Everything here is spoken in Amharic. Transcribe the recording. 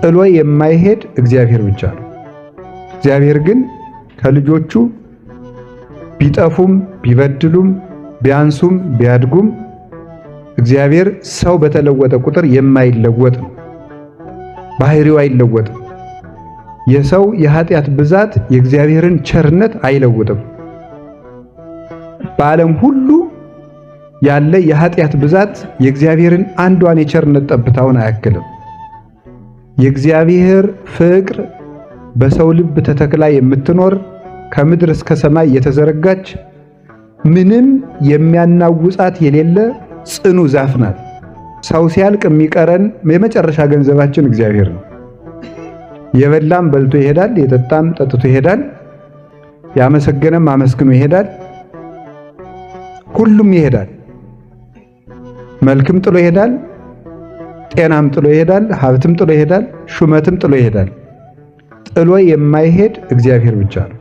ጥሎ የማይሄድ እግዚአብሔር ብቻ ነው። እግዚአብሔር ግን ከልጆቹ ቢጠፉም ቢበድሉም ቢያንሱም ቢያድጉም እግዚአብሔር ሰው በተለወጠ ቁጥር የማይለወጥ ነው። ባህሪው አይለወጥም። የሰው የኃጢአት ብዛት የእግዚአብሔርን ቸርነት አይለውጥም። በዓለም ሁሉ ያለ የኃጢአት ብዛት የእግዚአብሔርን አንዷን የቸርነት ጠብታውን አያክልም። የእግዚአብሔር ፍቅር በሰው ልብ ተተክላ የምትኖር ከምድር እስከ ሰማይ የተዘረጋች ምንም የሚያናውጻት የሌለ ጽኑ ዛፍ ናት። ሰው ሲያልቅ የሚቀረን የመጨረሻ ገንዘባችን እግዚአብሔር ነው። የበላም በልቶ ይሄዳል፣ የጠጣም ጠጥቶ ይሄዳል፣ ያመሰገነም አመስግኖ ይሄዳል። ሁሉም ይሄዳል። መልክም ጥሎ ይሄዳል፣ ጤናም ጥሎ ይሄዳል፣ ሀብትም ጥሎ ይሄዳል፣ ሹመትም ጥሎ ይሄዳል። ጥሎ የማይሄድ እግዚአብሔር ብቻ ነው።